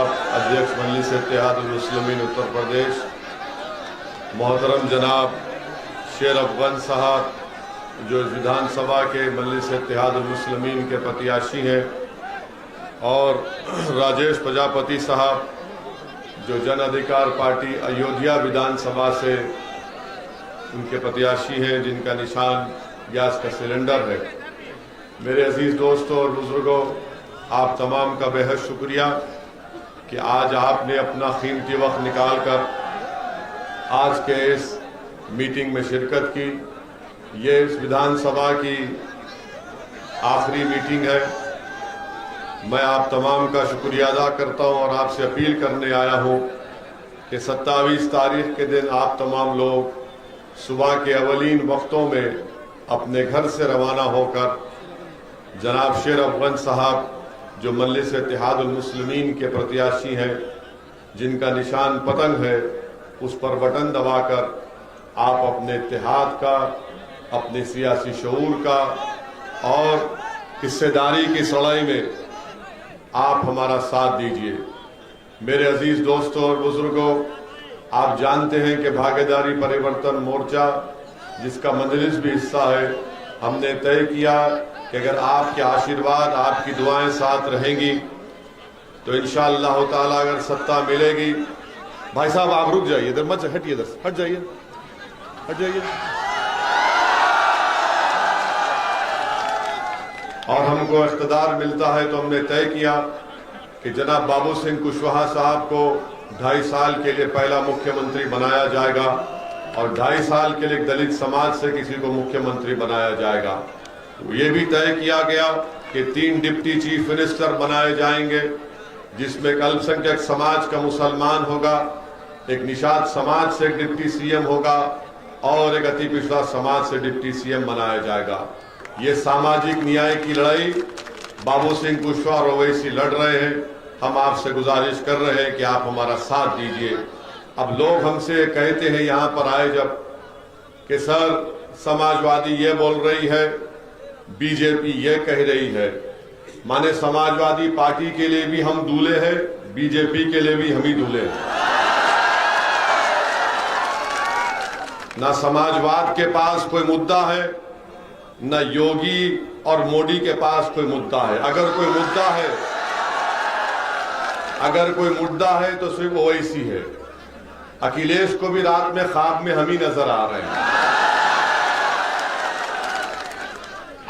अध्यक्ष मजलिस इत्तेहादुल मुस्लिमीन उत्तर प्रदेश मोहतरम जनाब शेर अफगन साहब, जो विधानसभा के मजलिस इत्तेहादुल मुस्लिमीन के प्रत्याशी हैं, और राजेश प्रजापति साहब जो जन अधिकार पार्टी अयोध्या विधानसभा से उनके प्रत्याशी हैं, जिनका निशान गैस का सिलेंडर है। मेरे अजीज दोस्तों और बुजुर्गों, आप तमाम का बेहद शुक्रिया कि आज आपने अपना कीमती वक्त निकालकर आज के इस मीटिंग में शिरकत की। ये इस विधानसभा की आखिरी मीटिंग है। मैं आप तमाम का शुक्रिया अदा करता हूं और आपसे अपील करने आया हूं कि 27 तारीख के दिन आप तमाम लोग सुबह के अवलीन वक्तों में अपने घर से रवाना होकर जनाब शेर अफगन साहब जो मजलिस इत्तेहादुल मुस्लिमीन के प्रत्याशी हैं, जिनका निशान पतंग है, उस पर बटन दबाकर आप अपने इत्तेहाद का, अपने सियासी शऊर का और हिस्सेदारी की सड़ाई में आप हमारा साथ दीजिए। मेरे अजीज दोस्तों और बुजुर्गों, आप जानते हैं कि भागीदारी परिवर्तन मोर्चा, जिसका मजलिस भी हिस्सा है, हमने तय किया कि अगर आपके आशीर्वाद, आपकी दुआएं साथ रहेंगी तो इंशाअल्लाह ताला अगर सत्ता मिलेगी। भाई साहब आप रुक जाइए, इधर मत हटिए, इधर हट जाइए, हट जाइए। और हमको इख्तिदार मिलता है तो हमने तय किया कि जनाब बाबू सिंह कुशवाहा साहब को 2.5 साल के लिए पहला मुख्यमंत्री बनाया जाएगा और 2.5 साल के लिए दलित समाज से किसी को मुख्यमंत्री बनाया जाएगा। ये भी तय किया गया कि 3 डिप्टी चीफ मिनिस्टर बनाए जाएंगे, जिसमें एक अल्पसंख्यक समाज का मुसलमान होगा, एक निषाद समाज से एक डिप्टी सीएम होगा और एक अति पिछड़ा समाज से डिप्टी सीएम बनाया जाएगा। ये सामाजिक न्याय की लड़ाई बाबू सिंह कुशवाहा और ओवैसी लड़ रहे हैं। हम आपसे गुजारिश कर रहे हैं कि आप हमारा साथ दीजिए। अब लोग हमसे कहते हैं यहाँ पर आए जब कि सर समाजवादी ये बोल रही है, बीजेपी ये कह रही है। माने समाजवादी पार्टी के लिए भी हम दूल्हे हैं, बीजेपी के लिए भी हम ही दूल्हे हैं। ना समाजवाद के पास कोई मुद्दा है, न योगी और मोदी के पास कोई मुद्दा है। अगर कोई मुद्दा है तो सिर्फ ओवैसी है। अखिलेश को भी रात में ख्वाब में हम ही नजर आ रहे हैं।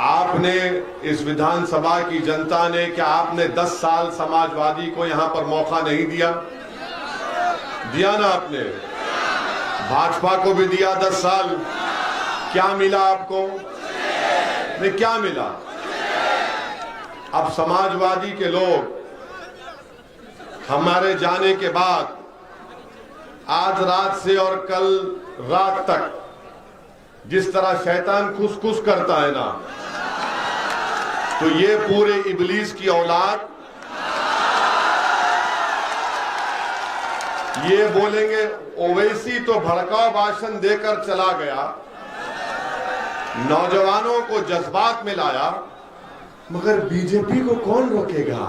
आपने इस विधानसभा की जनता ने, क्या आपने 10 साल समाजवादी को यहां पर मौका नहीं दिया? दिया ना आपने। भाजपा को भी दिया 10 साल। क्या मिला आपको? नहीं, क्या मिला? अब समाजवादी के लोग हमारे जाने के बाद आज रात से और कल रात तक जिस तरह शैतान खुस करता है ना, तो ये पूरे इब्लीस की औलाद ये बोलेंगे ओवैसी तो भड़काऊ भाषण देकर चला गया, नौजवानों को जज्बात में लाया, मगर बीजेपी को कौन रोकेगा?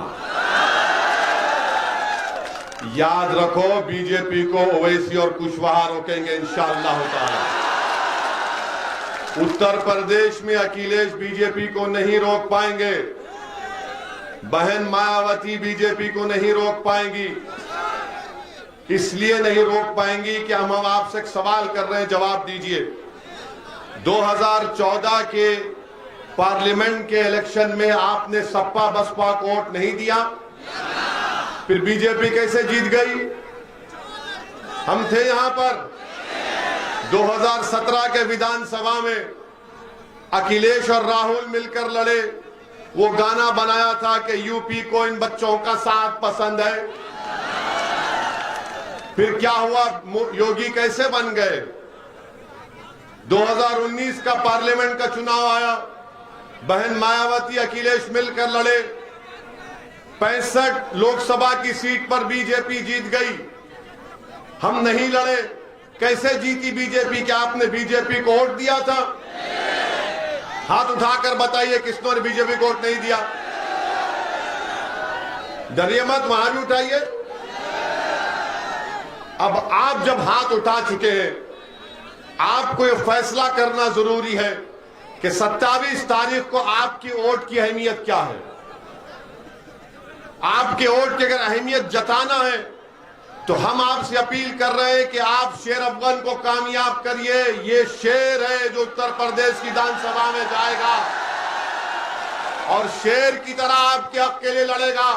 याद रखो, बीजेपी को ओवैसी और कुशवाहा रोकेंगे इंशाअल्लाह ताला। उत्तर प्रदेश में अखिलेश बीजेपी को नहीं रोक पाएंगे, बहन मायावती बीजेपी को नहीं रोक पाएंगी। इसलिए नहीं रोक पाएंगी कि हम आपसे एक सवाल कर रहे हैं, जवाब दीजिए। 2014 के पार्लियामेंट के इलेक्शन में आपने सपा बसपा को वोट नहीं दिया, फिर बीजेपी कैसे जीत गई? हम थे यहां पर। 2017 के विधानसभा में अखिलेश और राहुल मिलकर लड़े। वो गाना बनाया था कि यूपी को इन बच्चों का साथ पसंद है। फिर क्या हुआ? योगी कैसे बन गए? 2019 का पार्लियामेंट का चुनाव आया, बहन मायावती अखिलेश मिलकर लड़े। 65 लोकसभा की सीट पर बीजेपी जीत गई। हम नहीं लड़े। कैसे जीती बीजेपी? क्या आपने बीजेपी को वोट दिया था? हाथ उठाकर बताइए किसने बीजेपी को वोट नहीं दिया। डरिए मत, वहां भी उठाइए। अब आप जब हाथ उठा चुके हैं, आपको यह फैसला करना जरूरी है कि 27 तारीख को आपकी वोट की अहमियत क्या है। आपके वोट की अगर अहमियत जताना है तो हम आपसे अपील कर रहे हैं कि आप शेर अफगन को कामयाब करिए। ये शेर है जो उत्तर प्रदेश की विधानसभा में जाएगा और शेर की तरह आपके हक के लिए लड़ेगा।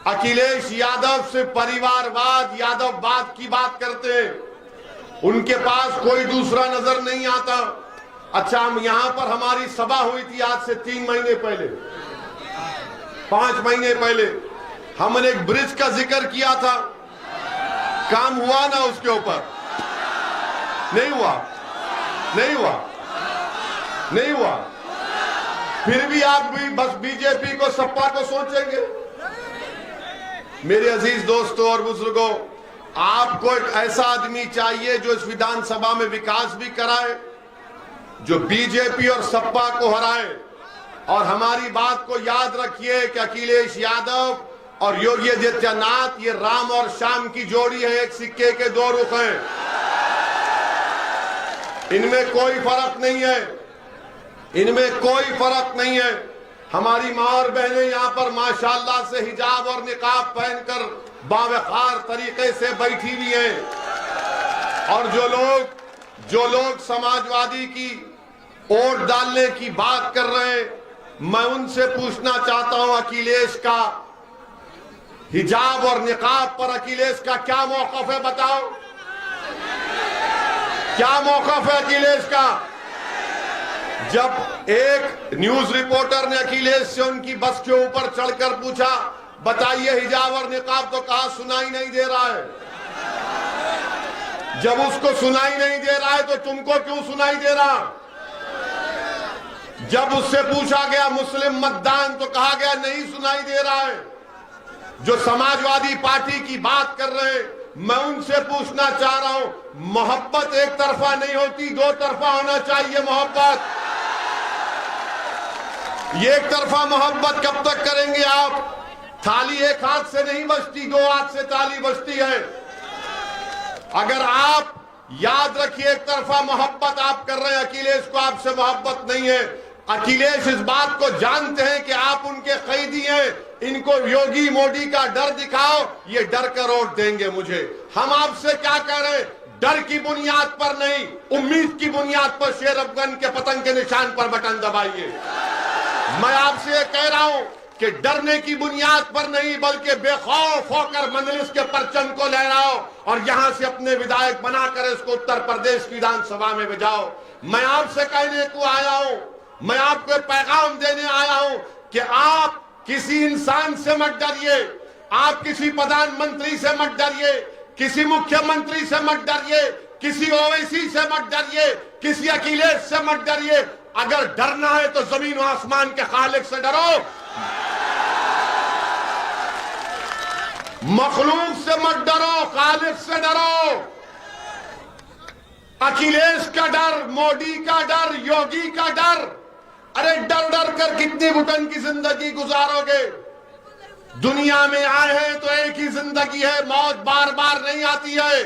अखिलेश यादव से परिवारवाद, यादववाद की बात करते हैं, उनके पास कोई दूसरा नजर नहीं आता। अच्छा, हम यहां पर हमारी सभा हुई थी आज से 3 महीने पहले, 5 महीने पहले हमने एक ब्रिज का जिक्र किया था। काम हुआ ना उसके ऊपर? नहीं हुआ, नहीं हुआ, नहीं हुआ। फिर भी आप भी बस बीजेपी को, सपा को सोचेंगे। मेरे अजीज दोस्तों और बुजुर्गों, आपको एक ऐसा आदमी चाहिए जो इस विधानसभा में विकास भी कराए, जो बीजेपी और सपा को हराए। और हमारी बात को याद रखिए कि अखिलेश यादव और योगी आदित्यनाथ ये राम और श्याम की जोड़ी है, एक सिक्के के 2 रुख हैं। इनमें कोई फर्क नहीं है, इनमें कोई फर्क नहीं है। हमारी मां और बहनें यहां पर माशाअल्लाह से हिजाब और निकाब पहनकर बावकार तरीके से बैठी हुई हैं। और जो लोग समाजवादी की वोट डालने की बात कर रहे हैं, मैं उनसे पूछना चाहता हूं, अखिलेश का हिजाब और निकाब पर अखिलेश का क्या मौकफ है? बताओ, क्या मौकफ है अखिलेश का? जब एक न्यूज रिपोर्टर ने अखिलेश से उनकी बस के ऊपर चढ़कर पूछा, बताइए हिजाब और निकाब, तो कहा सुनाई नहीं दे रहा है। जब उसको सुनाई नहीं दे रहा है तो तुमको क्यों सुनाई दे रहा? जब उससे पूछा गया मुस्लिम मतदान तो कहा गया नहीं सुनाई दे रहा है। जो समाजवादी पार्टी की बात कर रहे हैं, मैं उनसे पूछना चाह रहा हूं, मोहब्बत एक तरफा नहीं होती, 2 तरफा होना चाहिए मोहब्बत। ये एक तरफा मोहब्बत कब तक करेंगे आप? थाली एक हाथ से नहीं बजती, 2 हाथ से ताली बजती है। अगर आप याद रखिए, एक तरफा मोहब्बत आप कर रहे हैं, अखिलेश को आपसे मोहब्बत नहीं है। अखिलेश इस बात को जानते हैं कि आप उनके कैदी हैं। इनको योगी मोदी का डर दिखाओ, ये डर कर वोट देंगे मुझे। हम आपसे क्या कह रहे हैं? डर की बुनियाद पर नहीं, उम्मीद की बुनियाद पर शेर अफगन के पतंग के निशान पर बटन दबाइए। मैं आपसे कह रहा हूं कि डरने की बुनियाद पर नहीं, बल्कि बेखौफ होकर मजलिस के परचम को लहराओ और यहां से अपने विधायक बनाकर इसको उत्तर प्रदेश की विधानसभा में भेजाओ। मैं आपसे कहने को आया हूं, मैं आपको पैगाम देने आया हूं कि आप किसी इंसान से मत डरिए, आप किसी प्रधानमंत्री से मत डरिए, किसी मुख्यमंत्री से मत डरिए, किसी ओवैसी से मत डरिए, किसी अखिलेश से मत डरिए। अगर डरना है तो जमीन और आसमान के खालिक से डरो, मखलूक से मत डरो, खालिक से डरो। अखिलेश का डर, मोदी का डर, योगी का डर, अरे डर डर कर कितनी घुटन की जिंदगी गुजारोगे? दुनिया में आए हैं तो एक ही जिंदगी है, मौत बार बार नहीं आती है।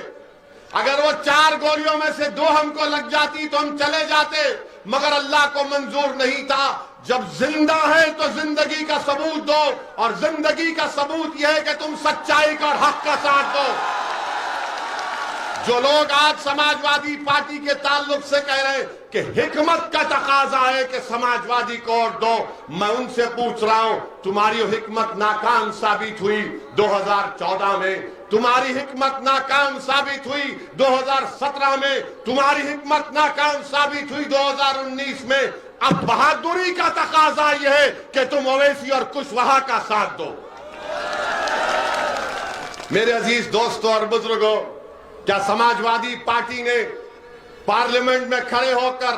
अगर वो 4 गोलियों में से 2 हमको लग जाती तो हम चले जाते, मगर अल्लाह को मंजूर नहीं था। जब जिंदा है तो जिंदगी का सबूत दो, और जिंदगी का सबूत यह है कि तुम सच्चाई का और हक का साथ दो। जो लोग आज समाजवादी पार्टी के ताल्लुक से कह रहे हैं कि हिकमत का तकाजा है कि समाजवादी को वोट दो, मैं उनसे पूछ रहा हूं, तुम्हारी हिकमत नाकाम साबित हुई 2014 में, तुम्हारी हिकमत नाकाम साबित हुई 2017 में, तुम्हारी हिकमत नाकाम साबित हुई 2019 में। अब बहादुरी का तकाजा यह है कि तुम ओवैसी और कुशवाहा का साथ दो। मेरे अजीज दोस्तों और बुजुर्गों, क्या समाजवादी पार्टी ने पार्लियामेंट में खड़े होकर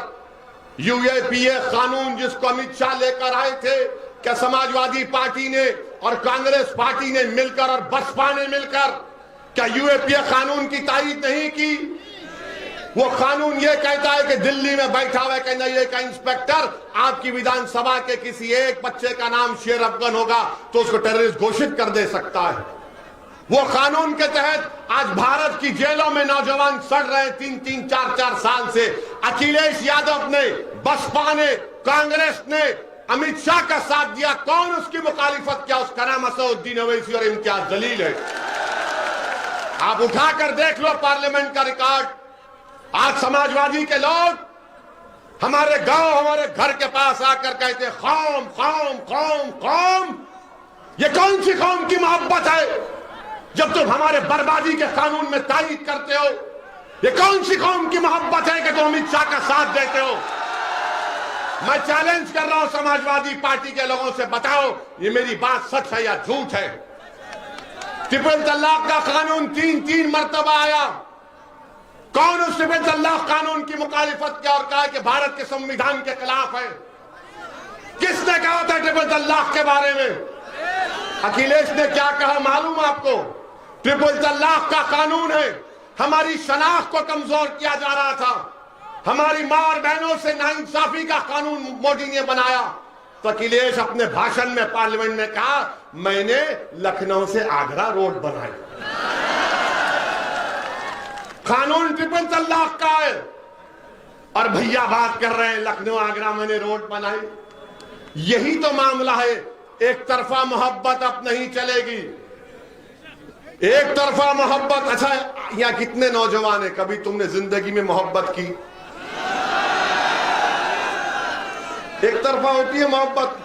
यूएपीए कानून जिसको अमित शाह लेकर आए थे, क्या समाजवादी पार्टी ने और कांग्रेस पार्टी ने मिलकर और बसपा ने मिलकर क्या यूएपीए कानून की तारीफ नहीं की? वो कानून ये कहता है कि दिल्ली में बैठा हुआ एनआईए का इंस्पेक्टर आपकी विधानसभा के किसी एक बच्चे का नाम शेर अफगन होगा तो उसको टेररिस्ट घोषित कर दे सकता है। वो कानून के तहत आज भारत की जेलों में नौजवान सड़ रहे 3-3, 4-4 साल से। अखिलेश यादव ने, बसपा ने, कांग्रेस ने अमित शाह का साथ दिया, कौन उसकी मुखालिफत किया? उसका नाम असदुद्दीन ओवैसी और इम्तियाज जलील है। आप उठाकर देख लो पार्लियामेंट का रिकॉर्ड। आज समाजवादी के लोग हमारे गांव, हमारे घर के पास आकर कहते कौम कौम कौम कौम। ये कौन सी कौम की मोहब्बत है जब तुम हमारे बर्बादी के कानून में तारीफ करते हो? ये कौन सी कौम की मोहब्बत है कि तुम अमित शाह का साथ देते हो? मैं चैलेंज कर रहा हूं समाजवादी पार्टी के लोगों से, बताओ ये मेरी बात सच है या झूठ है? ट्रिपल तलाक का कानून 3-3 मरतबा आया। कौन उस ट्रिपल तलाक कानून की मुखालिफत किया और कहा कि भारत के संविधान के खिलाफ है? किसने कहा था ट्रिपल तलाक के बारे में? अखिलेश ने क्या कहा मालूम आपको? ट्रिपल तलाक का कानून है, हमारी शनाख्त को कमजोर किया जा रहा था, हमारी मां और बहनों से नाइंसाफी का कानून मोदी ने बनाया। तो अखिलेश अपने भाषण में पार्लियामेंट में कहा मैंने लखनऊ से आगरा रोड बनाई। कानून ट्रिपल तलाक का है और भैया बात कर रहे हैं लखनऊ आगरा मैंने रोड बनाई। यही तो मामला है। एक तरफा मोहब्बत अब नहीं चलेगी, एक तरफा मोहब्बत। अच्छा, यहां कितने नौजवान है, कभी तुमने जिंदगी में मोहब्बत की? एक तरफा होती है मोहब्बत।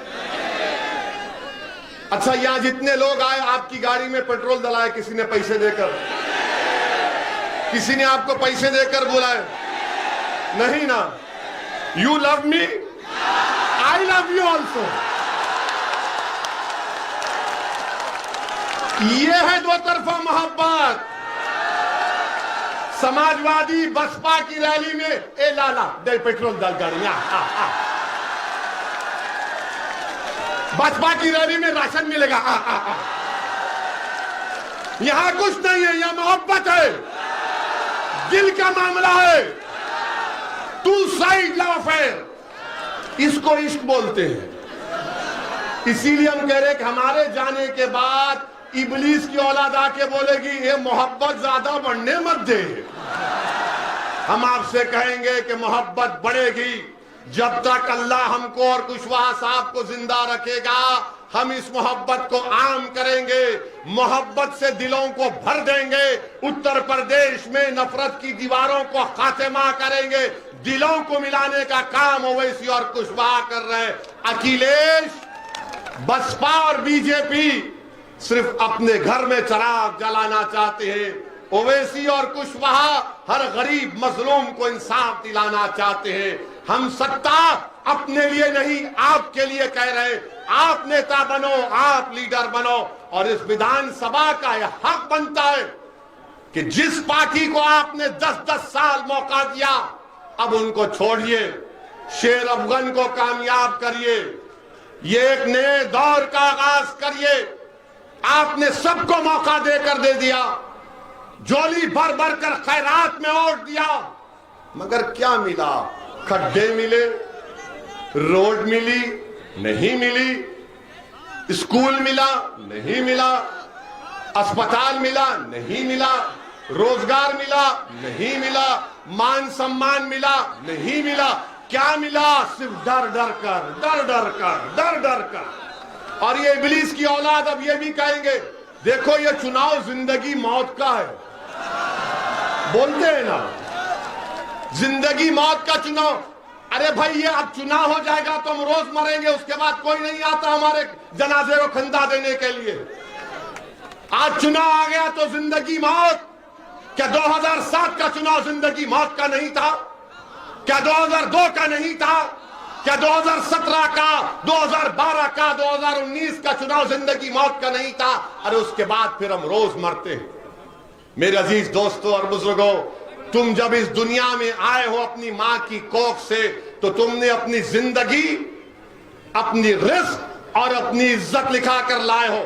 अच्छा, यहां जितने लोग आए आपकी गाड़ी में पेट्रोल डलाए किसी ने पैसे देकर? किसी ने आपको पैसे देकर बुलाए? नहीं ना। You love me, I love you also. ये है दो तरफा मोहब्बत। समाजवादी बसपा की रैली में ए लाला दे पेट्रोल डाल गाड़ी में, बसपा की रैली में राशन मिलेगा। यहां कुछ नहीं है, यह मोहब्बत है, दिल का मामला है। टू साइड लव अफेयर, इसको इश्क बोलते हैं। इसीलिए हम कह रहे हैं कि हमारे जाने के बाद इबलीस की औलाद आके बोलेगी ये मोहब्बत ज्यादा बढ़ने मत दे। हम आपसे कहेंगे कि मोहब्बत बढ़ेगी जब तक अल्लाह हमको और कुशवाहा साहब को जिंदा रखेगा। हम इस मोहब्बत को आम करेंगे, मोहब्बत से दिलों को भर देंगे। उत्तर प्रदेश में नफरत की दीवारों को खात्मा करेंगे। दिलों को मिलाने का काम ओवैसी और कुशवाहा कर रहे हैं। अखिलेश, बसपा और बीजेपी सिर्फ अपने घर में चिराग जलाना चाहते हैं। ओवैसी और कुशवाहा हर गरीब मजलूम को इंसाफ दिलाना चाहते हैं। हम सत्ता अपने लिए नहीं आपके लिए कह रहे हैं। आप नेता बनो, आप लीडर बनो और इस विधानसभा का यह हक बनता है कि जिस पार्टी को आपने 10-10 साल मौका दिया अब उनको छोड़िए, शेर अफगन को कामयाब करिए, ये एक नए दौर का आगाज करिए। आपने सबको मौका देकर दे दिया, झोली भर भर कर खैरात में वोट दिया, मगर क्या मिला? खड्डे मिले, रोड मिली नहीं मिली, स्कूल मिला नहीं मिला, अस्पताल मिला नहीं मिला, रोजगार मिला नहीं मिला, मान सम्मान मिला नहीं मिला। क्या मिला? सिर्फ डर डर कर, डर डर कर, डर डर कर। और ये इब्लीस की औलाद अब ये भी कहेंगे देखो ये चुनाव जिंदगी मौत का है। बोलते हैं ना जिंदगी मौत का चुनाव। अरे भाई ये अब चुनाव हो जाएगा तो हम रोज मरेंगे, उसके बाद कोई नहीं आता हमारे जनाजे को खंदा देने के लिए। आज चुनाव आ गया तो जिंदगी मौत। क्या 2007 का चुनाव जिंदगी मौत का नहीं था? क्या 2002 का नहीं था? क्या 2017 का, 2012 का, 2019 का चुनाव जिंदगी मौत का नहीं था? अरे उसके बाद फिर हम रोज मरते हैं। मेरे अजीज दोस्तों और बुजुर्गों, तुम जब इस दुनिया में आए हो अपनी मां की कोख से तो तुमने अपनी जिंदगी, अपनी रिस्क और अपनी इज्जत लिखा कर लाए हो।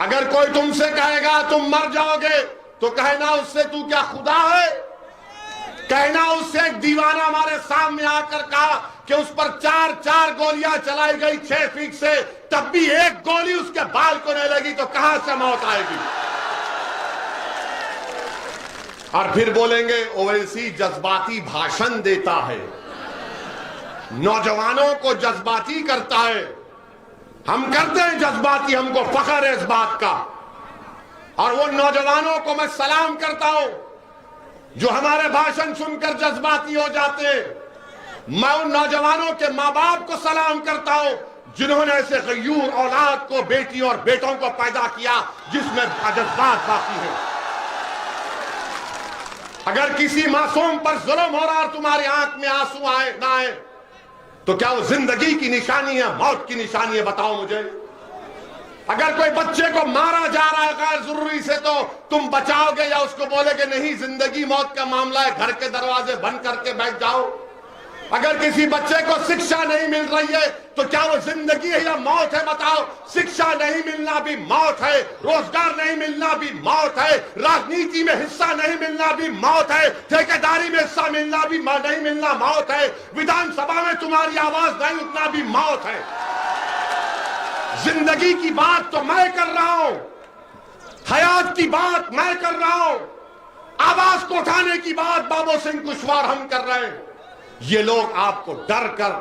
अगर कोई तुमसे कहेगा तुम मर जाओगे तो कहना उससे तू क्या खुदा है? कहना उससे एक दीवाना हमारे सामने आकर कहा कि उस पर 4-4 गोलियां चलाई गई 6 फीट से, तब भी एक गोली उसके बाल को नहीं लगी तो कहां से मौत आएगी? और फिर बोलेंगे ओवैसी जज्बाती भाषण देता है, नौजवानों को जज्बाती करता है। हम करते हैं जज्बाती, हमको फख्र है इस बात का। और वो नौजवानों को मैं सलाम करता हूं जो हमारे भाषण सुनकर जज्बाती हो जाते हैं। मैं उन नौजवानों के मां बाप को सलाम करता हूं जिन्होंने ऐसे गयूर औलाद को, बेटी और बेटों को पैदा किया जिसमें जज्बात बाकी है। अगर किसी मासूम पर जुल्म हो रहा और तुम्हारी आंख में आंसू आए ना आए तो क्या वो जिंदगी की निशानी है, मौत की निशानी है? बताओ मुझे। अगर कोई बच्चे को मारा जा रहा है गैर जरूरी से तो तुम बचाओगे या उसको बोलोगे नहीं जिंदगी मौत का मामला है, घर के दरवाजे बंद करके बैठ जाओ? अगर किसी बच्चे को शिक्षा नहीं मिल रही है तो क्या वो जिंदगी है या मौत है? बताओ। शिक्षा नहीं मिलना भी मौत है, रोजगार नहीं मिलना भी मौत है, राजनीति में हिस्सा नहीं मिलना भी मौत है, ठेकेदारी में हिस्सा मिलना भी नहीं मिलना मौत है, विधानसभा में तुम्हारी आवाज नहीं उठना भी मौत है। जिंदगी की बात तो मैं कर रहा हूं, हयात की बात मैं कर रहा हूं, आवाज को उठाने की बात बाबू सिंह कुशवाहा हम कर रहे हैं। ये लोग आपको डर कर,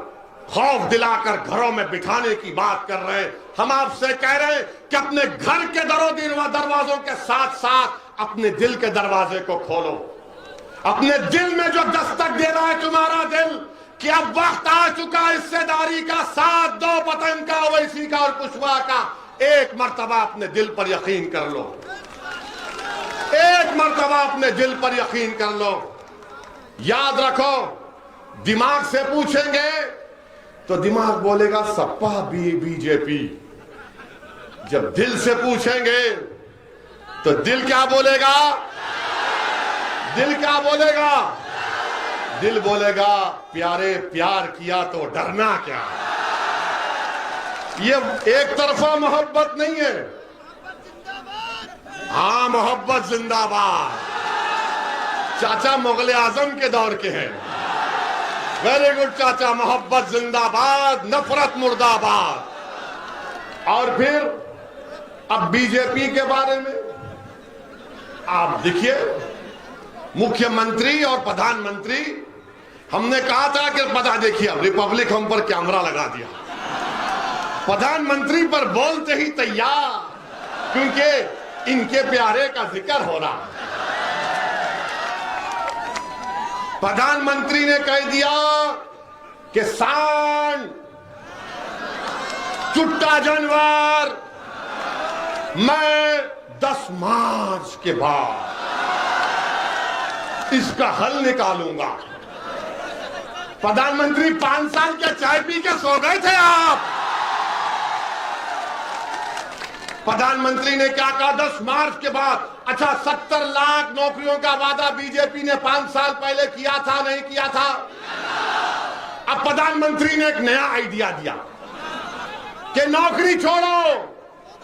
खौफ दिलाकर घरों में बिठाने की बात कर रहे हैं। हम आपसे कह रहे हैं कि अपने घर के दरवाजों के साथ साथ अपने दिल के दरवाजे को खोलो। अपने दिल में जो दस्तक दे रहा है तुम्हारा दिल कि अब वक्त आ चुका हिस्सेदारी का, साथ दो पतन का, ओवैसी का और कुशवाहा का। एक मर्तबा अपने दिल पर यकीन कर लो, एक मर्तबा अपने दिल पर यकीन कर लो। याद रखो, दिमाग से पूछेंगे तो दिमाग बोलेगा सपा बीजेपी। जब दिल से पूछेंगे तो दिल क्या बोलेगा? दिल क्या बोलेगा? दिल बोलेगा प्यारे प्यार किया तो डरना क्या। ये एक तरफा मोहब्बत नहीं है। हाँ, मोहब्बत जिंदाबाद। चाचा मुगल आजम के दौर के हैं। वेरी गुड चाचा, मोहब्बत जिंदाबाद, नफरत मुर्दाबाद। और फिर अब बीजेपी के बारे में आप देखिए, मुख्यमंत्री और प्रधानमंत्री, हमने कहा था कि पता देखिए रिपब्लिक हम पर कैमरा लगा दिया, प्रधानमंत्री पर बोलते ही तैयार, क्योंकि इनके प्यारे का जिक्र हो रहा। प्रधानमंत्री ने कह दिया कि सांड, चुट्टा जानवर मैं 10 मार्च के बाद इसका हल निकालूंगा। प्रधानमंत्री 5 साल के चाय पी के सो गए थे आप। प्रधानमंत्री ने क्या कहा 10 मार्च के बाद? अच्छा, 70 लाख नौकरियों का वादा बीजेपी ने 5 साल पहले किया था, नहीं किया था? अब प्रधानमंत्री ने एक नया आइडिया दिया कि नौकरी छोड़ो,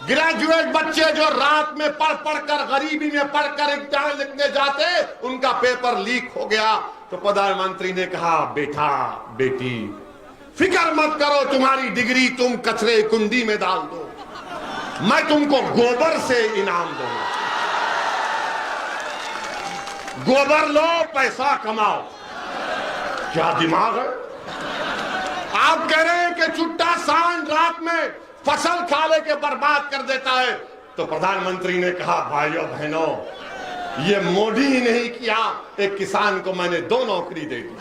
ग्रेजुएट बच्चे जो रात में पढ़ कर, गरीबी में पढ़कर इम्तिहान लिखने जाते, उनका पेपर लीक हो गया। तो प्रधानमंत्री ने कहा बेटा बेटी फिक्र मत करो, तुम्हारी डिग्री तुम कचरे कुंडी में डाल दो, मैं तुमको गोबर से इनाम दूंगा। गोबर लो, पैसा कमाओ। क्या दिमाग है? आप कह रहे हैं कि चुट्टा सांड रात में फसल खा ले के बर्बाद कर देता है। तो प्रधानमंत्री ने कहा भाइयों बहनों, ये मोदी ही नहीं किया, एक किसान को मैंने 2 नौकरी दे दी।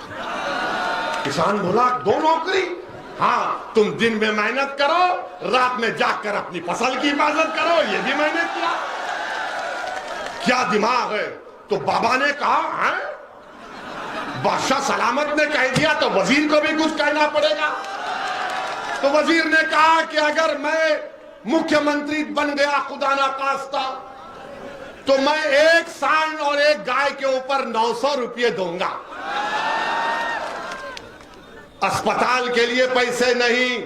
किसान बोला 2 नौकरी? हाँ, तुम दिन में मेहनत करो, रात में जाकर अपनी फसल की हिफाजत करो। ये भी मैंने किया। क्या दिमाग है? तो बाबा ने कहा है, बादशाह सलामत ने कह दिया तो वजीर को भी कुछ कहना पड़ेगा। तो वजीर ने कहा कि अगर मैं मुख्यमंत्री बन गया खुदा ना खास्ता तो मैं एक सांड और एक गाय के ऊपर 900 रुपये दूंगा। अस्पताल के लिए पैसे नहीं,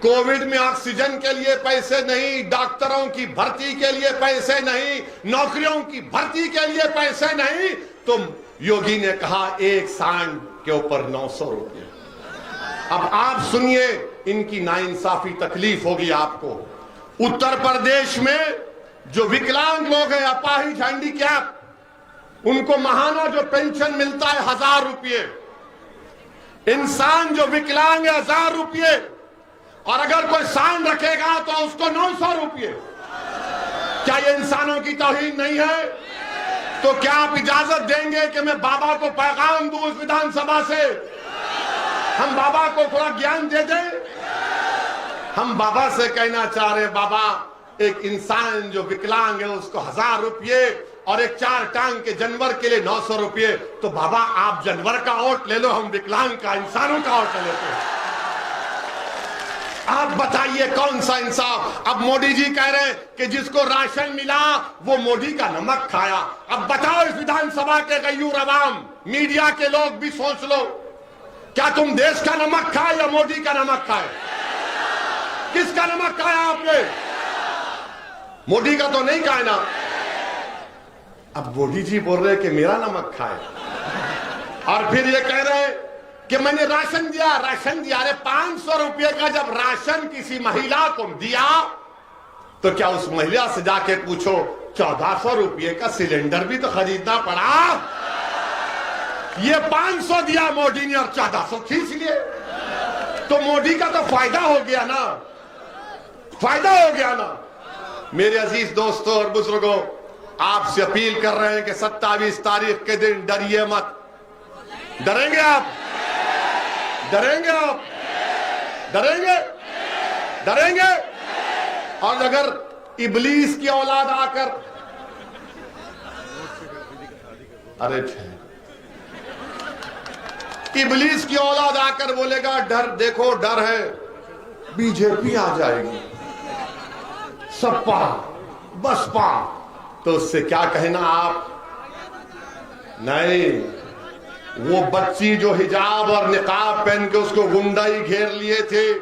कोविड में ऑक्सीजन के लिए पैसे नहीं, डॉक्टरों की भर्ती के लिए पैसे नहीं, नौकरियों की भर्ती के लिए पैसे नहीं। तो योगी ने कहा एक सांड के ऊपर 900 रुपये। अब आप सुनिए, इनकी नाइंसाफी तकलीफ होगी आपको। उत्तर प्रदेश में जो विकलांग लोग हैं, अपाहिज, हैंडीकैप, उनको महाना जो पेंशन मिलता है 1000 रुपये, इंसान जो विकलांग है 1000 रुपये, और अगर कोई सांड रखेगा तो उसको 900 रुपये। क्या ये इंसानों की तौहीन नहीं है? तो क्या आप इजाजत देंगे कि मैं बाबा को पैगाम दूं इस विधानसभा से, हम बाबा को थोड़ा ज्ञान दे दें? हम बाबा से कहना चाह रहे हैं, बाबा एक इंसान जो विकलांग है उसको 1000 रुपये और एक 4 टांग के जानवर के लिए 900 रुपये। तो बाबा आप जानवर का वोट ले लो, हम विकलांग का, इंसानों का वोट लेते हैं। आप बताइए कौन सा इंसाफ? अब मोदी जी कह रहे हैं कि जिसको राशन मिला वो मोदी का नमक खाया। अब बताओ इस विधानसभा के गयूर अवाम, मीडिया के लोग भी सोच लो, क्या तुम देश का नमक खाए या मोदी का नमक खाए? किसका नमक खाया आपने? मोदी का तो नहीं खाए ना। अब मोदी जी बोल रहे कि मेरा नमक खाए, और फिर ये कह रहे हैं कि मैंने राशन दिया, राशन दिया। अरे 500 रुपये का जब राशन किसी महिला को दिया तो क्या उस महिला से जाके पूछो 1400 रुपये का सिलेंडर भी तो खरीदना पड़ा? ये 500 दिया मोदी ने और 1400 खींच लिए। तो मोदी का तो फायदा हो गया ना, फायदा हो गया ना। मेरे अजीज दोस्तों और बुजुर्गों, आपसे अपील कर रहे हैं कि 27 तारीख के दिन डरिए मत। डरेंगे आप? डरेंगे आप? डरेंगे? डरेंगे? और अगर इब्लीस की औलाद आकर, अरे इब्लीस की औलाद आकर बोलेगा डर, देखो डर है, बीजेपी आ जाएगी, सपा बसपा, तो उससे क्या कहना आप? नहीं, वो बच्ची जो हिजाब और निकाब पहन के उसको गुंडा ही घेर लिए थे,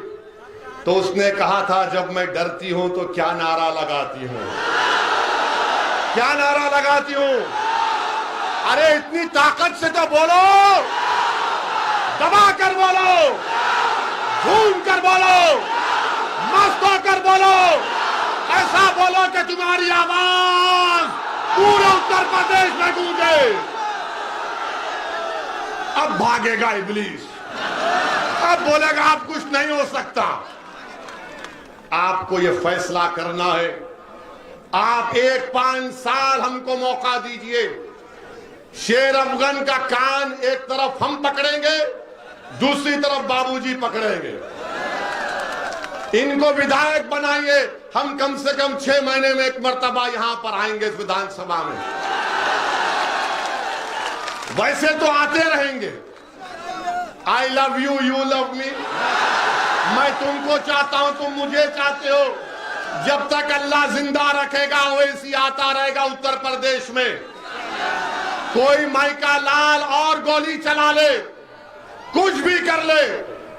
तो उसने कहा था जब मैं डरती हूं तो क्या नारा लगाती हूं, क्या नारा लगाती हूं? अरे इतनी ताकत से तो बोलो, दबा कर बोलो, झूम कर बोलो, मस्त होकर बोलो, ऐसा बोलो कि तुम्हारी आवाज पूरे उत्तर प्रदेश में गूंजे। अब भागेगा इब्लीस, अब बोलेगा अब कुछ नहीं हो सकता। आपको यह फैसला करना है। आप 1-5 साल हमको मौका दीजिए। शेर अफगन का कान एक तरफ हम पकड़ेंगे, दूसरी तरफ बाबूजी पकड़ेंगे। इनको विधायक बनाइए, हम कम से कम 6 महीने में एक मर्तबा यहां पर आएंगे इस विधानसभा में। वैसे तो आते रहेंगे। I love you, you love me. मैं तुमको चाहता हूं, तुम मुझे चाहते हो। जब तक अल्लाह जिंदा रखेगा वैसी आता रहेगा उत्तर प्रदेश में। कोई माइका लाल और गोली चला ले, कुछ भी कर ले,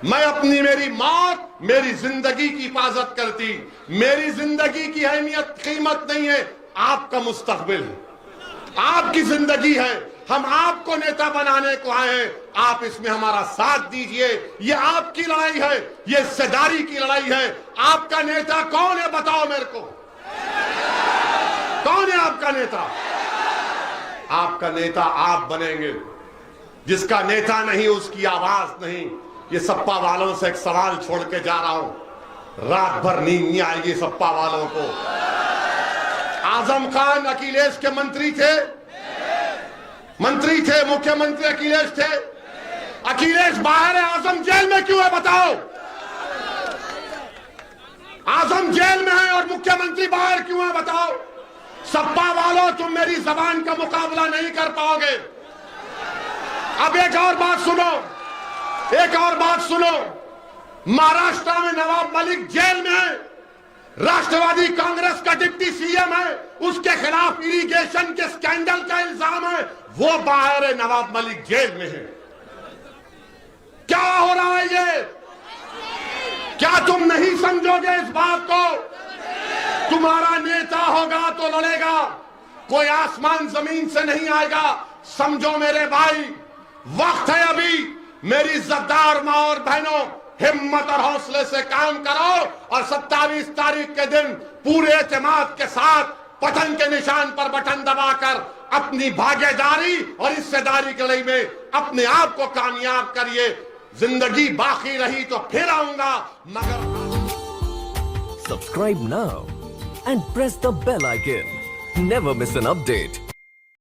मैं अपनी मेरी मौत मेरी जिंदगी की हिफाजत करती। मेरी जिंदगी की अहमियत कीमत नहीं है, आपका मुस्तकबिल है, आपकी जिंदगी है। हम आपको नेता बनाने को आए हैं, आप इसमें हमारा साथ दीजिए। ये आपकी लड़ाई है, ये हिस्सेदारी की लड़ाई है। आपका नेता कौन है बताओ मेरे को, कौन है आपका नेता? आपका नेता आप बनेंगे। जिसका नेता नहीं उसकी आवाज नहीं। ये सपा वालों से एक सवाल छोड़ के जा रहा हूं, रात भर नींद नहीं आएगी सपा वालों को। आजम खान अखिलेश के मंत्री थे, मुख्यमंत्री अखिलेश थे। अखिलेश बाहर है, आजम जेल में क्यों है बताओ? आजम जेल में है और मुख्यमंत्री बाहर क्यों है बताओ? सपा वालों तुम मेरी जबान का मुकाबला नहीं कर पाओगे। अब एक और बात सुनो, एक और बात सुनो। महाराष्ट्र में नवाब मलिक जेल में है, राष्ट्रवादी कांग्रेस का डिप्टी सीएम है, उसके खिलाफ इरिगेशन के स्कैंडल का इल्जाम है, वो बाहर है, नवाब मलिक जेल में है। क्या हो रहा है ये? क्या तुम नहीं समझोगे इस बात को? तुम्हारा नेता होगा तो लड़ेगा, कोई आसमान जमीन से नहीं आएगा। समझो मेरे भाई, वक्त है अभी। मेरी इज्जतदार मां और बहनों, हिम्मत और हौसले से काम करो और 27 तारीख के दिन पूरे एतमाद के साथ पतन के निशान पर बटन दबाकर अपनी भागीदारी और हिस्सेदारी की लड़ाई में अपने आप को कामयाब करिए। जिंदगी बाकी रही तो फिर आऊंगा, मगर Subscribe now and press the bell icon. Never miss an update.